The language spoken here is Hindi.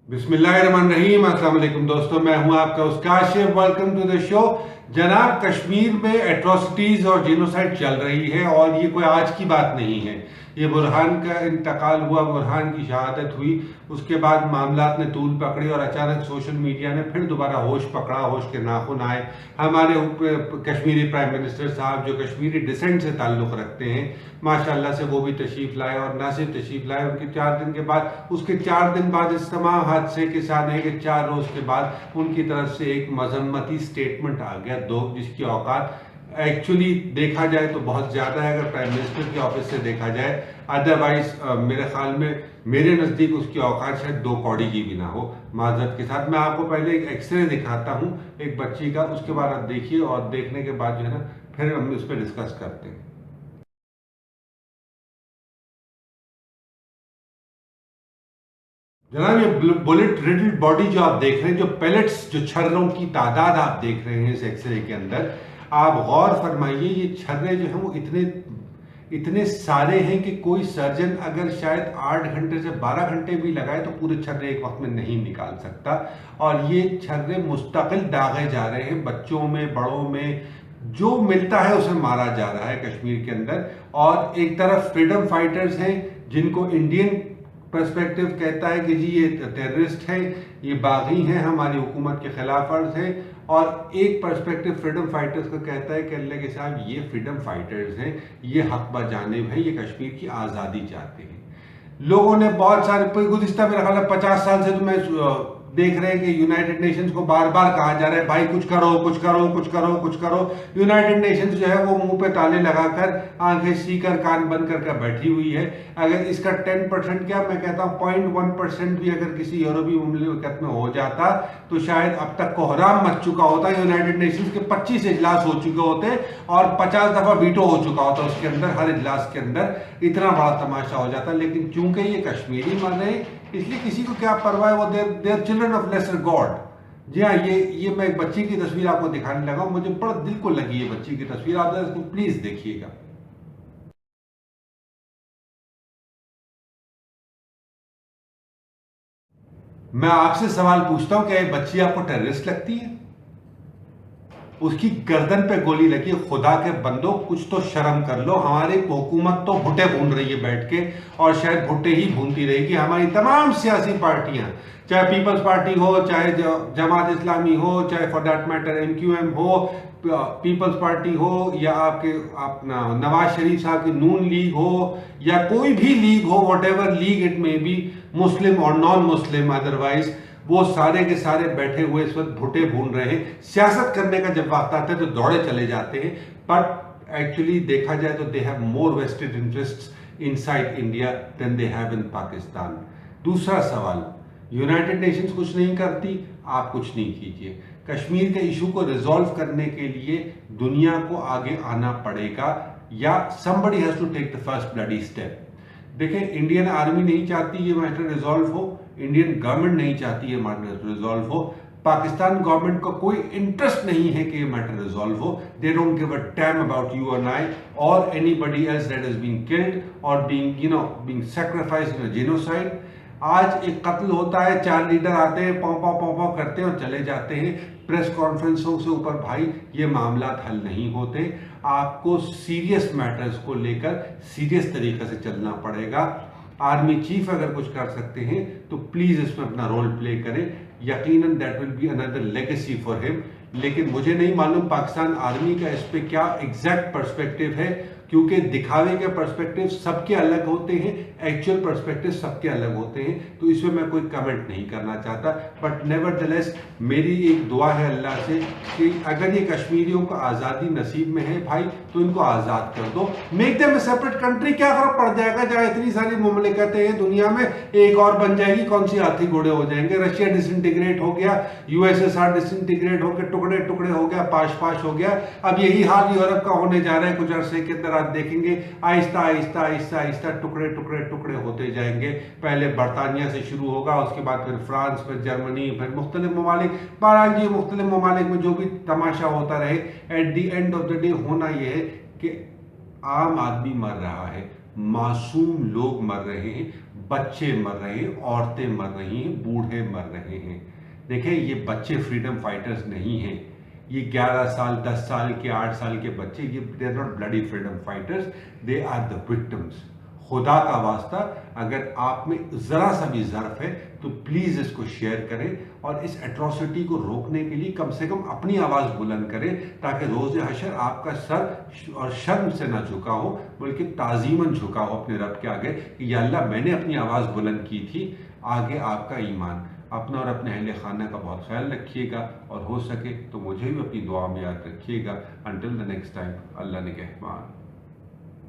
बिस्मिल्लाहिर्रहमानिर्रहीम। अस्सलाम वालेकुम दोस्तों, मैं हूं आपका Kashif. Welcome to the show. जनाब, कश्मीर में एट्रोसिटीज़ और जीनोसाइड चल रही है और ये कोई आज की बात नहीं है। ये बुरहान का इंतकाल हुआ, बुरहान की शहादत हुई, उसके बाद मामलात ने तूल पकड़ी और अचानक सोशल मीडिया ने फिर दोबारा होश पकड़ा, होश के नाखून आए। हमारे कश्मीरी प्राइम मिनिस्टर साहब जो कश्मीरी डिसेंट से ताल्लुक़ रखते हैं, माशाल्लाह से वो भी तशरीफ़ लाए और ना सिर्फ तशरीफ़ लाए, उनके 4 दिन के बाद, उसके 4 दिन बाद इस तमाम हादसे के साथ है कि 4 रोज़ के बाद उनकी तरफ से एक मजम्मती स्टेटमेंट आ गया, दो जिसकी औकात एक्चुअली देखा जाए तो बहुत ज़्यादा है अगर प्राइम मिनिस्टर के ऑफिस से देखा जाए। अदरवाइज मेरे ख्याल में, मेरे नज़दीक उसकी औकात शायद 2 कौड़ी की भी ना हो। माजरत के साथ मैं आपको पहले एक एक्सरे दिखाता हूँ एक बच्ची का, उसके बाद आप देखिए और देखने के बाद जो है ना फिर हम इस पर डिस्कस करते हैं। जनाब, ये बुलेट रिडल्ड बॉडी जो आप देख रहे हैं, जो पेलेट्स, जो छर्रों की तादाद आप देख रहे हैं इस एक्सरे के अंदर, आप गौर फरमाइए ये छर्रे जो हैं वो इतने इतने सारे हैं कि कोई सर्जन अगर शायद 8 घंटे से 12 घंटे भी लगाए तो पूरे छर्रे एक वक्त में नहीं निकाल सकता। और ये छर्रे मुस्तकिल दागे जा रहे हैं, बच्चों में, बड़ों में, जो मिलता है उसे मारा जा रहा है कश्मीर के अंदर। और एक तरफ फ्रीडम फाइटर्स हैं जिनको इंडियन पर्सपेक्टिव कहता है कि जी ये टेररिस्ट है, ये बागी हैं, हमारी हुकूमत के खिलाफ वर्ज है। और एक पर्सपेक्टिव फ्रीडम फाइटर्स का कहता है कि अल्लाह के साहब ये फ्रीडम फाइटर्स हैं, ये हक बा जानिब है, ये कश्मीर की आज़ादी चाहते हैं। लोगों ने बहुत सारे गुज़िश्ता मेरा ख्याल है 50 साल से तो मैं देख रहे हैं कि यूनाइटेड नेशंस को बार बार कहा जा रहा है भाई कुछ करो, कुछ करो, कुछ करो, कुछ करो। यूनाइटेड नेशंस जो है वो मुंह पे ताले लगाकर, आंखें सीकर, कान बंद करके बैठी हुई है। अगर इसका 10% क्या, मैं कहता हूँ 0.1% भी अगर किसी यूरोपीय मुल्क में हो जाता तो शायद अब तक कोहराम मच चुका होता। यूनाइटेड नेशंस के 25 इजलास हो चुके होते और 50 दफा वीटो हो चुका होता उसके अंदर, हर इजलास के अंदर इतना बड़ा तमाशा हो जाता। लेकिन चूंकि ये कश्मीरी मर रहे, इसलिए किसी को क्या परवाह है, वो they're children of lesser god. जी हाँ, ये मैं एक बच्ची की तस्वीर आपको दिखाने लगा, मुझे बड़ा दिल को लगी ये बच्ची की तस्वीर, आप इसको प्लीज देखिएगा। मैं आपसे सवाल पूछता हूं, क्या ये बच्ची आपको टेररिस्ट लगती है? उसकी गर्दन पे गोली लगी, खुदा के बंदो कुछ तो शर्म कर लो। हमारी हुकूमत तो भुट्टे भून रही है बैठ के, और शायद भुट्टे ही भूनती रहेगी। हमारी तमाम सियासी पार्टियां, चाहे पीपल्स पार्टी हो, चाहे जमात इस्लामी हो, चाहे फॉर दैट मैटर MQM हो, पीपल्स पार्टी हो, या आपके अपना नवाज शरीफ साहब की नून लीग हो, या कोई भी लीग हो, whatever league it may be, Muslim और नॉन मुस्लिम, अदरवाइज वो सारे के सारे बैठे हुए इस वक्त भुट्टे भून रहे हैं। सियासत करने का जब वक्त आता है तो दौड़े चले जाते हैं, बट एक्चुअली देखा जाए तो they have more vested interests inside India than they have in Pakistan. दूसरा सवाल, यूनाइटेड नेशंस कुछ नहीं करती, आप कुछ नहीं कीजिए। कश्मीर के इशू को रिजॉल्व करने के लिए दुनिया को आगे आना पड़ेगा, या somebody has to take the first bloody step। देखें, इंडियन आर्मी नहीं चाहती ये मैटर रिजॉल्व हो, इंडियन गवर्नमेंट नहीं चाहती ये मैटर रिजॉल्व हो, पाकिस्तान गवर्नमेंट को कोई इंटरेस्ट नहीं है कि ये मैटर रिजॉल्व हो। They don't give a damn about you and I और anybody else that is being killed और being sacrificed in a genocide. आज एक कत्ल होता है, 4 लीडर आते हैं, पाँव पाँव पाँव पाँव करते हैं और चले जाते हैं। प्रेस कॉन्फ्रेंसों से ऊपर भाई ये मामला हल नहीं होते। आपको सीरियस मैटर्स को लेकर सीरियस तरीके से चलना पड़ेगा। आर्मी चीफ अगर कुछ कर सकते हैं तो प्लीज इसमें अपना रोल प्ले करें, यकीनन that will be another legacy for him. लेकिन मुझे नहीं मालूम पाकिस्तान आर्मी का इस पे क्या एग्जैक्ट पर्सपेक्टिव है, क्योंकि दिखावे के पर्सपेक्टिव सबके अलग होते हैं, एक्चुअल पर्सपेक्टिव सबके अलग होते हैं, तो इसमें मैं कोई कमेंट नहीं करना चाहता। बट नेवरदलेस मेरी एक दुआ है अल्लाह से कि अगर ये कश्मीरियों को आज़ादी नसीब में है भाई तो इनको आज़ाद कर दो, मेक देम ए सेपरेट कंट्री। क्या फर्क पड़ जाएगा, जहाँ इतनी सारी मुमलिकतें हैं दुनिया में, एक और बन जाएगी, कौन सी हाथी घोड़े हो जाएंगे। रशिया डिसइंटीग्रेट हो गया, USSR डिसइंटीग्रेट होकर टुकड़े टुकड़े हो गया, पाश पाश हो गया। अब यही हाल यूरोप का होने जा रहा है, कुछ अरसे के अंदर आप देखेंगे आहिस्ता आहिस्ता आहिस्ता आहिस्ता टुकड़े टुकड़े टुकड़े होते जाएंगे। पहले बरतानिया से शुरू होगा, उसके बाद फिर फ्रांस, फिर जर्मनी, फिर मुख्तलिफ ममालिक। बहरहाल जी मुख्तलिफ ममालिक में जो भी तमाशा होता रहे, at the end of the day होना यह है कि आम आदमी मर रहा है, मासूम लोग मर रहे हैं, बच्चे मर रहे हैं, औरतें मर रही हैं, बूढ़े मर रहे हैं। देखें, ये बच्चे फ्रीडम फाइटर्स नहीं हैं। ये 11 साल, 10 साल के, 8 साल के बच्चे, ये they are not bloody freedom fighters, they are the victims. खुदा का वास्ता, अगर आप में जरा सा भी ज़र्फ है तो प्लीज़ इसको शेयर करें और इस एट्रॉसिटी को रोकने के लिए कम से कम अपनी आवाज़ बुलंद करें, ताकि रोज़ हशर आपका सर और शर्म से ना झुका हो बल्कि ताज़ीमन झुका हो अपने रब के आगे कि या अल्लाह, मैंने अपनी आवाज़ बुलंद की थी, आगे आपका ईमान। अपना और अपने अहले खाना का बहुत ख्याल रखिएगा और हो सके तो मुझे भी अपनी दुआ में याद रखिएगा। अंटिल द नेक्स्ट टाइम, अल्लाह निगहबान।